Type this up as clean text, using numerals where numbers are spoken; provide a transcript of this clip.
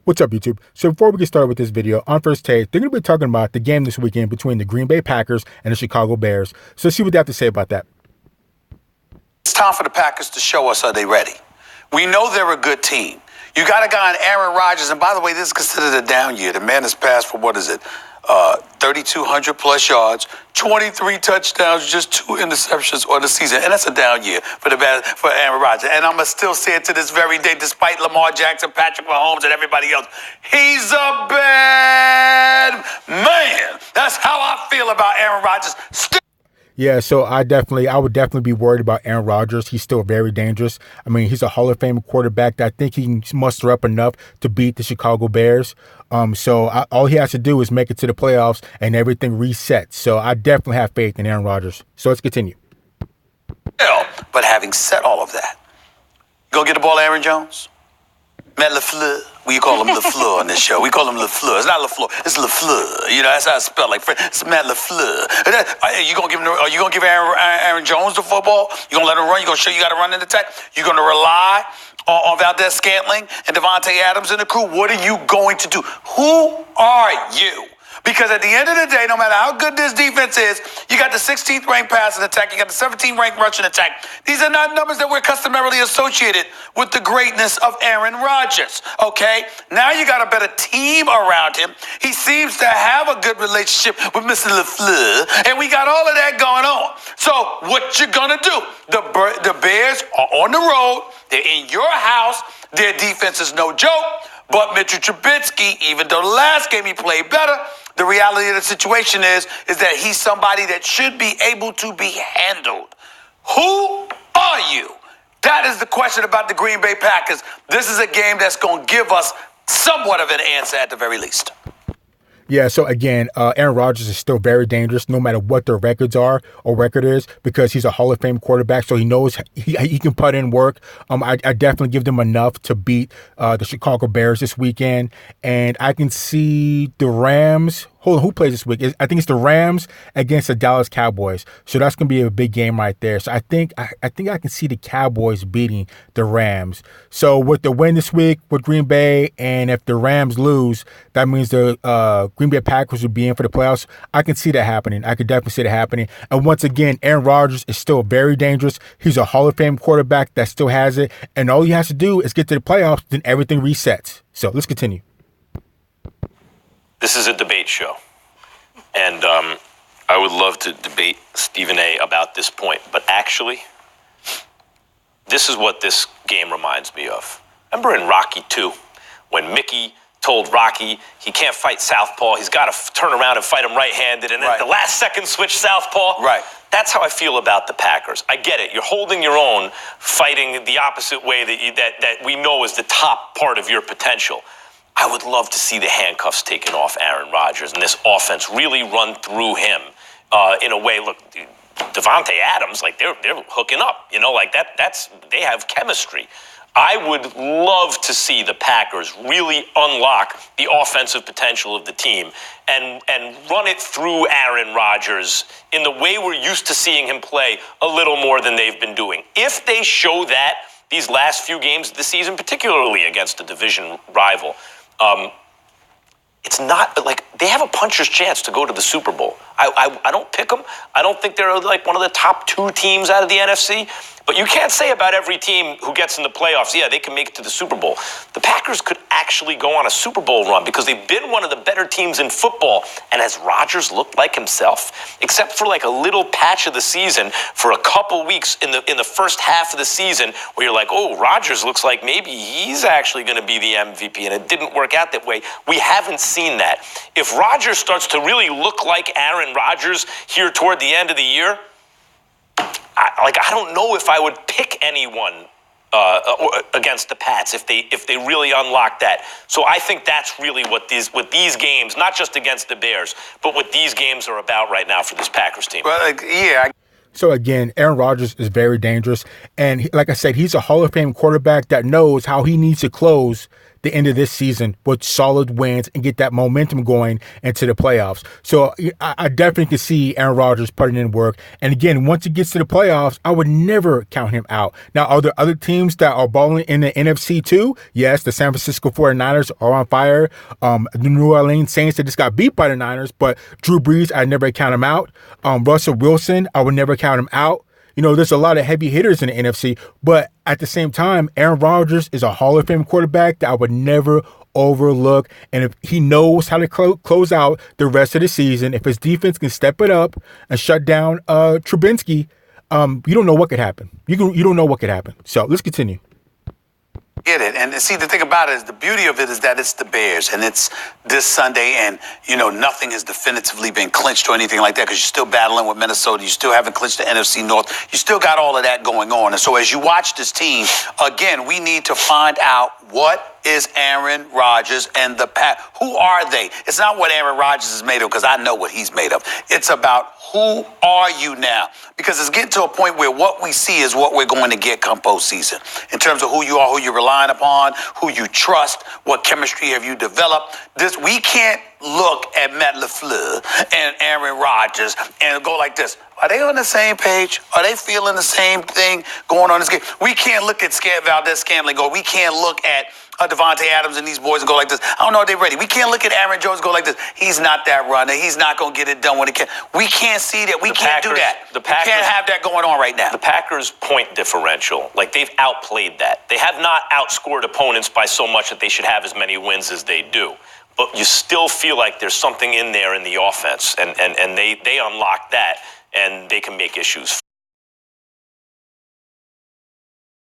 What's up, YouTube? So before we get started with this video, on First Take, they're going to be talking about the game this weekend between the Green Bay Packers and the Chicago Bears. So let's see what they have to say about that. It's time for the Packers to show us, are they ready? We know they're a good team. You got a guy in Aaron Rodgers, and by the way, this is considered a down year. The man has passed for, 3,200 plus yards, 23 touchdowns, just 2 interceptions on the season. And that's a down year for Aaron Rodgers. And I'm going to still say it to this very day, despite Lamar Jackson, Patrick Mahomes, and everybody else. He's a bad man. That's how I feel about Aaron Rodgers. Yeah, so I would definitely be worried about Aaron Rodgers. He's still very dangerous. I mean, he's a Hall of Fame quarterback that I think he can muster up enough to beat the Chicago Bears. All he has to do is make it to the playoffs and everything resets. So I definitely have faith in Aaron Rodgers. So let's continue. But having said all of that, go get the ball, Aaron Jones. Matt LaFleur. We call him LaFleur on this show. We call him LaFleur. It's not LaFleur. It's LaFleur. You know, that's how it's spelled. Like it's Matt LaFleur. Are you gonna give Aaron Jones the football? You gonna let him run? You gonna show you got to run in attack? You gonna rely on Valdez Scantling and Devontae Adams and the crew? What are you going to do? Who are you? Because at the end of the day, no matter how good this defense is, you got the 16th ranked passing attack, you got the 17th ranked rushing attack. These are not numbers that we're customarily associated with the greatness of Aaron Rodgers, okay? Now you got a better team around him. He seems to have a good relationship with Mr. LaFleur, and we got all of that going on. So what you gonna do? The Bears are on the road. They're in your house. Their defense is no joke. But Mitchell Trubisky, even though the last game he played better, the reality of the situation is that he's somebody that should be able to be handled. Who are you? That is the question about the Green Bay Packers. This is a game that's going to give us somewhat of an answer at the very least. Yeah, so again, Aaron Rodgers is still very dangerous no matter what their record is, because he's a Hall of Fame quarterback, so he knows he can put in work. I definitely give them enough to beat the Chicago Bears this weekend, and I can see the Rams. Hold on, who plays this week? I think it's the Rams against the Dallas Cowboys. So that's going to be a big game right there. So I think I can see the Cowboys beating the Rams. So with the win this week with Green Bay, and if the Rams lose, that means the Green Bay Packers will be in for the playoffs. I can see that happening. I could definitely see that happening. And once again, Aaron Rodgers is still very dangerous. He's a Hall of Fame quarterback that still has it. And all he has to do is get to the playoffs, then everything resets. So let's continue. This is a debate show, and I would love to debate Stephen A. about this point, but actually, this is what this game reminds me of. Remember in Rocky 2, when Mickey told Rocky he can't fight southpaw, he's got to turn around and fight him right-handed, and then at the last second switch southpaw? Right. That's how I feel about the Packers. I get it. You're holding your own, fighting the opposite way that we know is the top part of your potential. I would love to see the handcuffs taken off Aaron Rodgers and this offense really run through him in a way. Look, Devontae Adams, like they're hooking up, you know, like they have chemistry. I would love to see the Packers really unlock the offensive potential of the team and run it through Aaron Rodgers in the way we're used to seeing him play a little more than they've been doing. If they show that these last few games of the season, particularly against a division rival, it's not like they have a puncher's chance to go to the Super Bowl. I don't pick them. I don't think they're like one of the top 2 teams out of the NFC. But you can't say about every team who gets in the playoffs, yeah, they can make it to the Super Bowl. The Packers could actually go on a Super Bowl run because they've been one of the better teams in football. And has Rodgers looked like himself? Except for like a little patch of the season for a couple weeks in the first half of the season where you're like, oh, Rodgers looks like maybe he's actually going to be the MVP, and it didn't work out that way. We haven't seen that. If Rodgers starts to really look like Aaron Rodgers here toward the end of the year, I don't know if I would pick anyone against the Pats if they really unlock that. So I think that's really what these games, not just against the Bears, but what these games are about right now for this Packers team. Well, yeah. So again, Aaron Rodgers is very dangerous. And like I said, he's a Hall of Fame quarterback that knows how he needs to close the end of this season with solid wins and get that momentum going into the playoffs. So I definitely can see Aaron Rodgers putting in work. And again, once he gets to the playoffs, I would never count him out. Now, are there other teams that are balling in the NFC too? Yes, the San Francisco 49ers are on fire. The New Orleans Saints, they just got beat by the Niners, but Drew Brees, I never count him out. Russell Wilson, I would never count him out. There's a lot of heavy hitters in the NFC, but at the same time, Aaron Rodgers is a Hall of Fame quarterback that I would never overlook. And if he knows how to close out the rest of the season, if his defense can step it up and shut down Trubinsky, you don't know what could happen. You don't know what could happen. So let's continue. Get it. And see, the thing about it is the beauty of it is that it's the Bears and it's this Sunday and, nothing has definitively been clinched or anything like that because you're still battling with Minnesota. You still haven't clinched the NFC North. You still got all of that going on. And so as you watch this team, again, we need to find out what is Aaron Rodgers and the Pack. Who are they? It's not what Aaron Rodgers is made of because I know what he's made of. It's about who are you now? Because it's getting to a point where what we see is what we're going to get come postseason in terms of who you are, who you're relying upon, who you trust, what chemistry have you developed. We can't look at Matt LaFleur and Aaron Rodgers and go like this. Are they on the same page? Are they feeling the same thing going on in this game? We can't look at Valdez-Scantling go. We can't look at Devontae Adams and these boys and go like this. I don't know if they're ready. We can't look at Aaron Jones and go like this. He's not that runner. He's not going to get it done when he can. We can't see that. We can't do that. We can't have that going on right now. The Packers' point differential, they've outplayed that. They have not outscored opponents by so much that they should have as many wins as they do. But you still feel like there's something in there in the offense, and they unlock that, and they can make issues.